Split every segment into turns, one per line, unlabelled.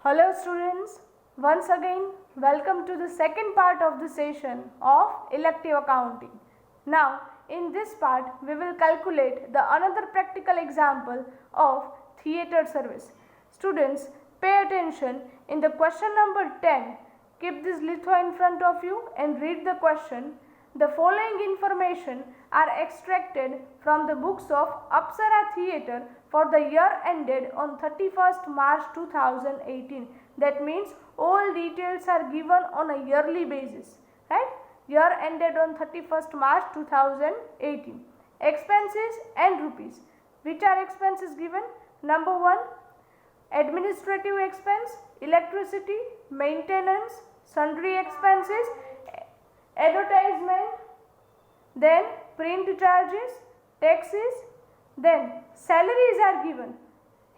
Hello students, once again welcome to the second part of the session of elective accounting. Now in this part we will calculate the another practical example of theatre service. Students, pay attention in the question number 10. Keep this litho in front of you and read the question. The following information are extracted from the books of Apsara Theatre for the year ended on 31st March 2018. That means all details are given on a yearly basis, right? Year ended on 31st March 2018. Expenses and rupees. Which are expenses given? Number 1, administrative expense, electricity, maintenance, sundry expenses, advertisement, then print charges, taxes, then salaries are given.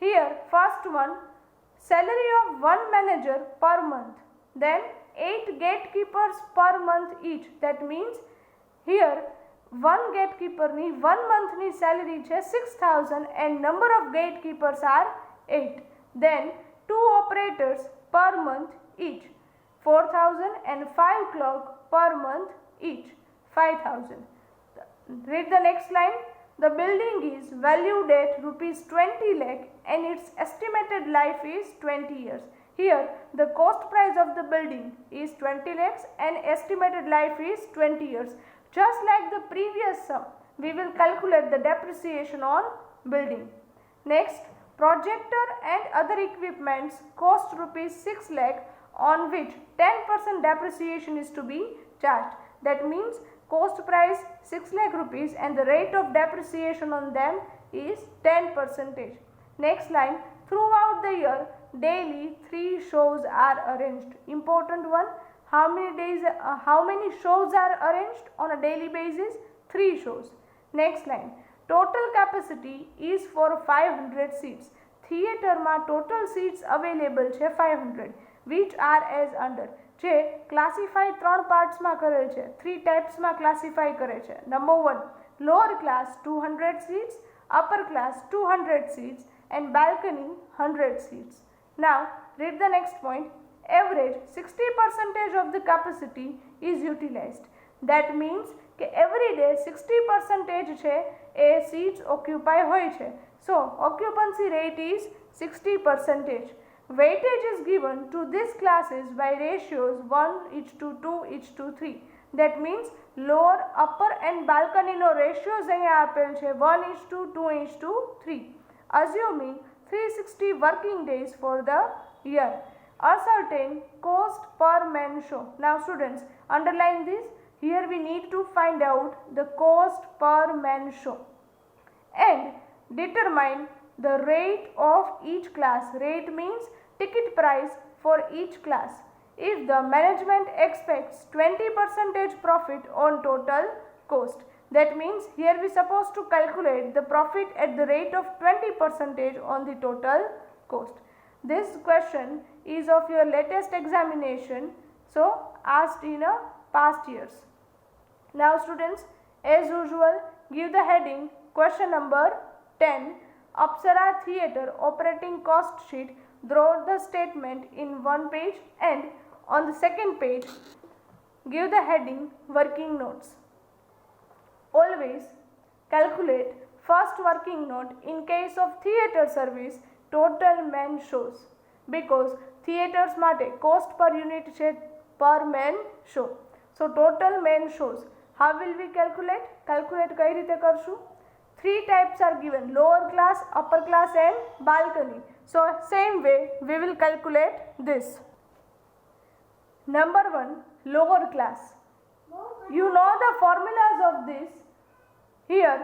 Here first one, salary of one manager per month, then 8 gatekeepers per month each. That means here one gatekeeper ni 1 month ni salary છે 6000 and number of gatekeepers are 8. Then 2 operators per month each, 4000 and 5 clerk per month each, 5000. Read the next line. The building is valued at rupees 20 lakh and its estimated life is 20 years. Here the cost price of the building is 20 lakhs and estimated life is 20 years. Just like the previous sum, we will calculate the depreciation on building. Next, projector and other equipments cost rupees 6 lakh on which 10% depreciation is to be charged. That means cost price 6 lakh rupees and the rate of depreciation on them is 10%. Next line, throughout the year daily 3 shows are arranged. Important one, how many shows are arranged on a daily basis? 3 shows. Next line, total capacity is for 500 seats. Theatre ma total seats available છે 500, which are as under. જે classify 3 પાર્ટ્સમાં કરેલ છે, 3 ટાઈપ્સમાં classify કરે છે. Number 1, lower class 200 seats, upper class 200 seats and balcony 100 seats. Now read the next point. Average 60% of the capacity is utilized. That means કે every day 60% છે એ seats occupy હોય છે. So occupancy rate is 60%. Weightage is given to these classes by ratios 1:2:3. That means lower, upper and balcony no ratios અહીંયા આપેલ છે 1:2:3. Assuming 360 working days for the year. Ascertain cost per man show. Now students, underline this. Here we need to find out the cost per man show and determine the rate of each class. Rate means ticket price for each class. If the management expects 20% profit on total cost, that means here we supposed to calculate the profit at the rate of 20% on the total cost. This question is of your latest examination, so asked in a past years. Now students, as usual, give the heading question number 10, Apsara Theatre operating cost sheet. Draw the statement in one page and on the second page give the heading working notes. Always calculate first working note in case of theatre service total man shows, because theatres માટે cost per unit છે per man show. So total man shows. How will we calculate? Calculate કઈ રીતે કરશું? 3 types are given, lower class, upper class and balcony. So same way we will calculate this. Number 1, lower class. You know the formulas of this. Here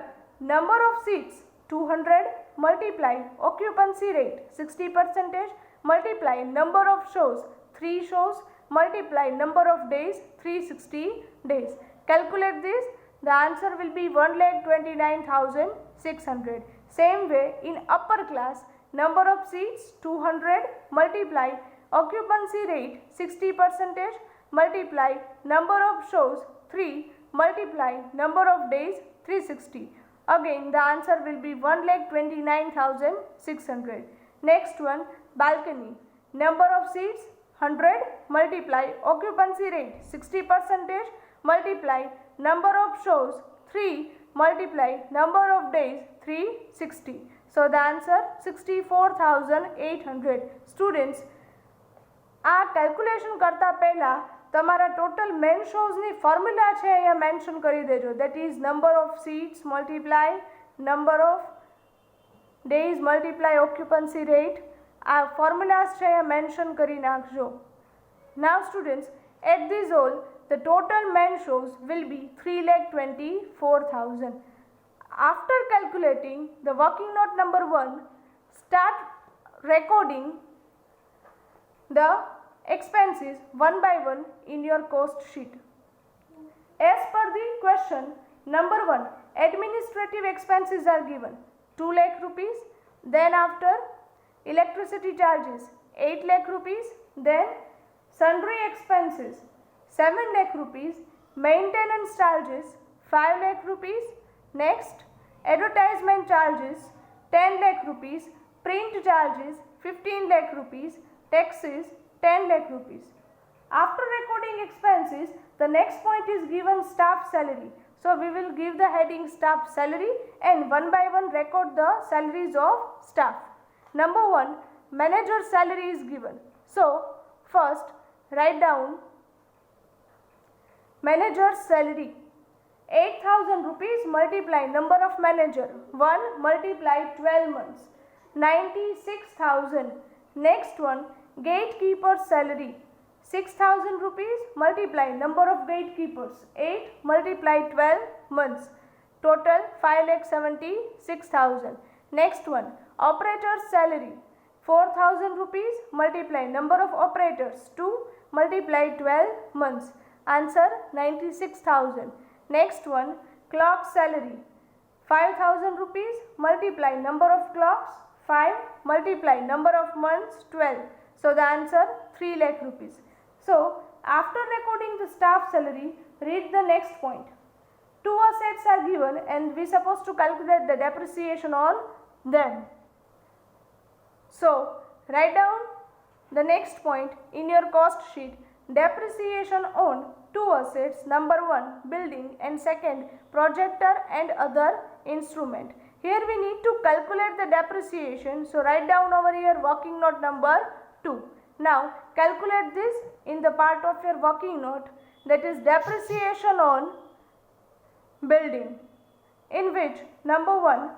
number of seats 200 multiply occupancy rate 60% multiply number of shows 3 shows multiply number of days 360 days. Calculate this. The answer will be 1,29,600. Same way in upper class, number of seats 200 multiply occupancy rate 60% multiply number of shows 3 multiply number of days 360. Again the answer will be 1,29,600. Next one, balcony. number of seats 100 multiply occupancy rate 60% multiply number of shows 3 multiply number of days 360. So the answer 64,800. Students, આ calculation કરતા પહેલા તમારા total main શોઝની formula છે અહીંયા mention કરી દેજો. That is number of seats multiply number of days multiply occupancy rate. આ formulas છે અહીંયા મેન્શન કરી નાખજો. Now students, at this all the total men shows will be 3,24,000. After calculating the working note number 1, start recording the expenses one by one in your cost sheet. As per the question number 1, administrative expenses are given 2 lakh rupees, then after electricity charges 8 lakh rupees, then sundry expenses 7 lakh rupees, maintenance charges 5 lakh rupees, next advertisement charges 10 lakh rupees, print charges 15 lakh rupees, taxes 10 lakh rupees. After recording expenses, the next point is given staff salary. So we will give the heading staff salary and one by one record the salaries of staff. Number 1, manager salary is given. So first write down manager's salary 8,000 rupees multiply number of manager 1 multiply 12 months 96,000. Next one, gatekeeper's salary 6,000 rupees multiply number of gatekeepers 8 multiply 12 months total 5,76,000. Next one, operator's salary 4,000 rupees multiply number of operators 2 multiply 12 months answer 96,000. Next one, clock salary 5,000 rupees multiply number of clocks 5 multiply number of months 12. So the answer 3 lakh rupees. So after recording the staff salary, read the next point. 2 assets are given and we supposed to calculate the depreciation on them. So write down the next point in your cost sheet. Depreciation on 2 assets, number 1 building and second projector and other instrument. Here we need to calculate the depreciation. So write down over here working note number 2. Now calculate this in the part of your working note, that is depreciation on building, in which number 1,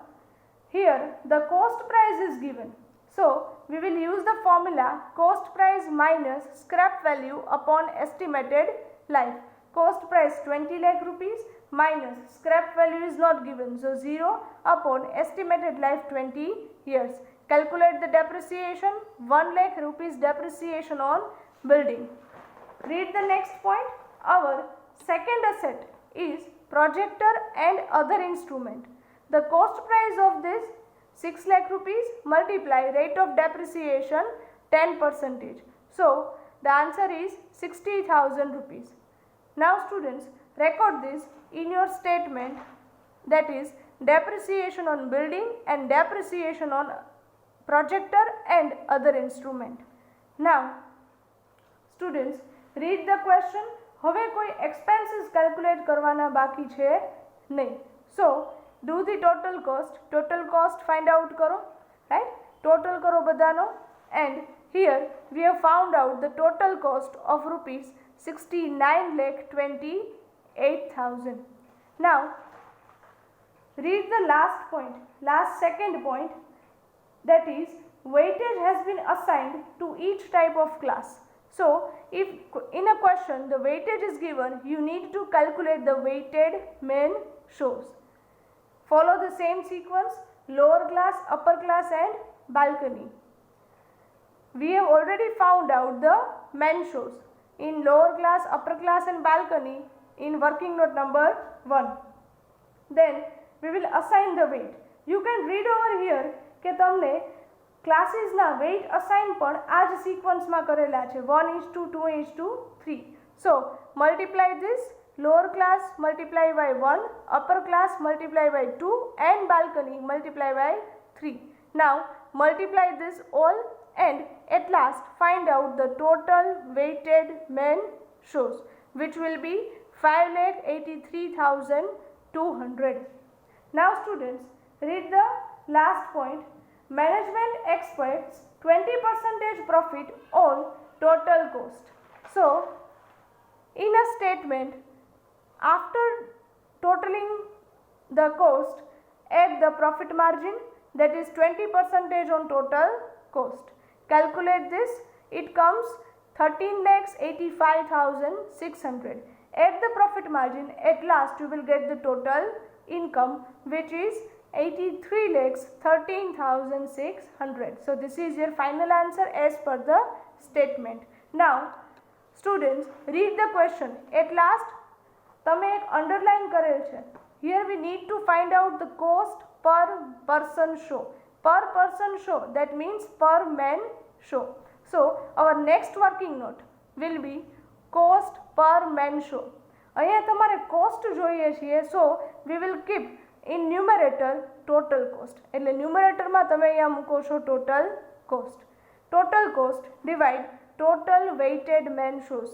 here the cost price is given. So we will use the formula cost price minus scrap value upon estimated life. Cost price 20 lakh rupees minus scrap value is not given, so 0 upon estimated life 20 years. Calculate the depreciation 1 lakh rupees depreciation on building. Read the next point. Our second asset is projector and other instrument. The cost price of this 6 lakh rupees multiply rate of depreciation 10%. So the answer is 60,000 rupees. Now students, record this in your statement, that is depreciation on building and depreciation on projector and other instrument. Now students, read the question. હવે કોઈ expenses calculate કરવાના બાકી છે નહીં. So do the total cost find out કરો, right? Total કરો બધાનો, and here we have found out the total cost of rupees 69,28,000. Now read the last second point, that is weightage has been assigned to each type of class. So if in a question the weightage is given, you need to calculate the weighted men shows. Follow the same sequence: lower class, upper class and balcony. We have already found out the men shows in lower class, upper class and balcony in working note number 1. Then we will assign the weight. You can read over here કે તમને ક્લાસીસના weight assign પણ આ જ સિક્વન્સમાં કરેલા છે 1:2:3. So multiply this lower class multiply by 1, upper class multiply by 2 and balcony multiply by 3. Now multiply this all and at last find out the total weighted men shows, which will be 5,83,200. Now students, read the last point. Management expects 20% profit on total cost. So, in a statement, after totaling the cost, add the profit margin, that is 20% on total cost. Calculate this, it comes 13,85,600. Add the profit margin, at last you will get the total income, which is 83,13,600. So this is your final answer as per the statement. Now students, read the question. At last તમે એક underline કરેલ છે. Here we need to find out the cost per person show. Per person show, that means per man show. So our next working note will be cost per man show. અહીંયા તમારે cost જોઈએ છીએ, so we will keep in numerator total cost. એટલે numeratorમાં તમે અહીંયા મૂકો છો total cost. Total cost divide total weighted man shows.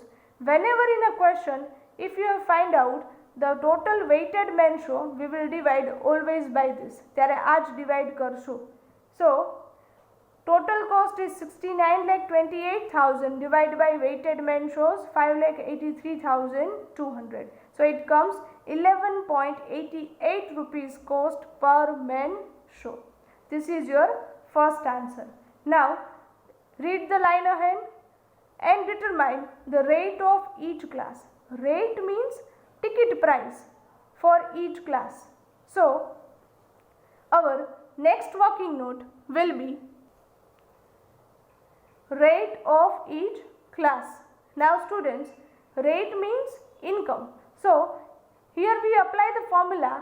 Whenever in a question, if you have find out the total weighted man show, we will divide always by this. ત્યારે આ જ divide કરશું. So total cost is 69,28,000 divided by weighted man shows 5,83,200. So it comes 11.88 rupees cost per man show. This is your first answer. Now read the line ahead and determine the rate of each class. Rate means ticket price for each class. So our next working note will be rate of each class. Now students, rate means income. So here we apply the formula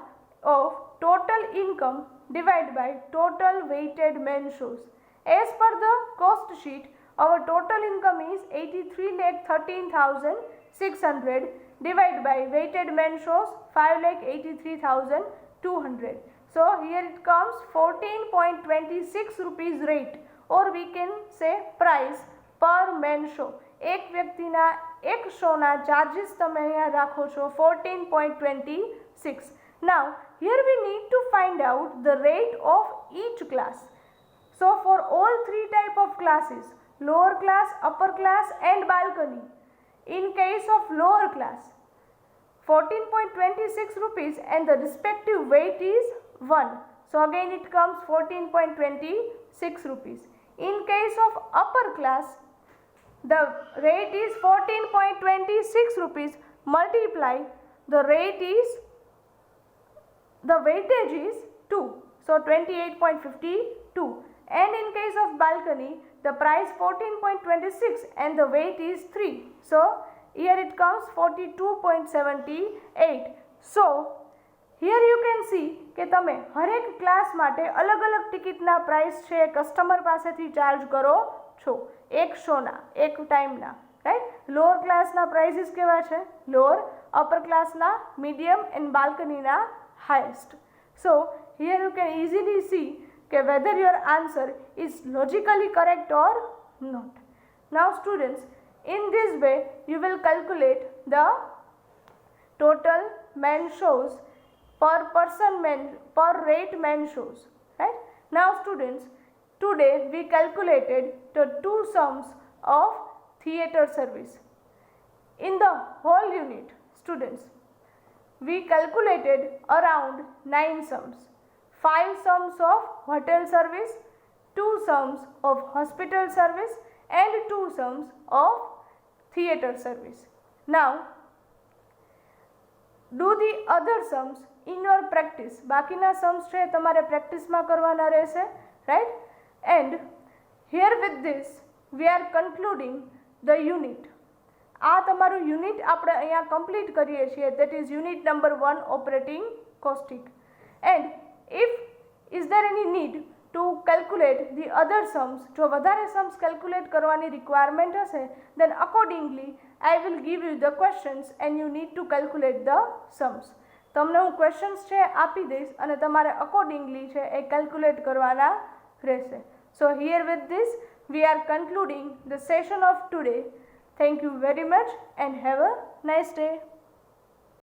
of total income divided by total weighted man shows. As per the cost sheet, our total income is 83,13,600 divided by weighted man shows 5,83,200. So here it comes 14.26 rupees rate, or we can say price per man show. એક વ્યક્તિના એક શોના charges તમે અહીંયા રાખો છો 14.26. Now here we need to find out the rate of each class. So for all three type of classes, lower class, upper class and balcony, in case of lower class 14.26 rupees and the respective weight is 1. So again it comes 14.26 rupees. In case of upper class, the rate is 14.26 rupees, multiply the rate is, the weightage is 2, so 28.52. And in case of balcony, the price 14.26 and the weight is 3, so here it comes 42.78. So here you can see કે તમે હરેક class માટે અલગ અલગ ટિકિટના price છે customer પાસેથી charge કરો છો એક શોના, એક ટાઈમના, રાઈટ. લોઅર ક્લાસના પ્રાઇસીસ કેવા છે? લોઅર, અપર ક્લાસના મીડિયમ એન્ડ બાલ્કનીના highest. So here you can easily see કે whether your answer is logically correct or not. Now students, in this way you will calculate the total man shows per person man, per rate man shows, right? Now students, today we calculated the two sums of theatre service. In the whole unit, students, we calculated around 9 sums. 5 sums of hotel service, 2 sums of hospital service and 2 sums of theatre service. Now do the other sums in your practice. બાકીના sums છે તમારે પ્રેક્ટિસમાં કરવાના રહેશે, right? And here with this we are concluding the unit. આ તમારું unit આપણે અહીંયા complete કરીએ છીએ, that is unit number 1, operating costing. And if is there any need to calculate the other sums, જો વધારે sums calculate કરવાની requirement હશે, then accordingly I will give you the questions and you need to calculate the sums. તમને હું questions છે આપી દઈશ અને તમારે accordingly છે એ calculate કરવાના રહેશે. So here with this we are concluding the session of today. Thank you very much and have a nice day.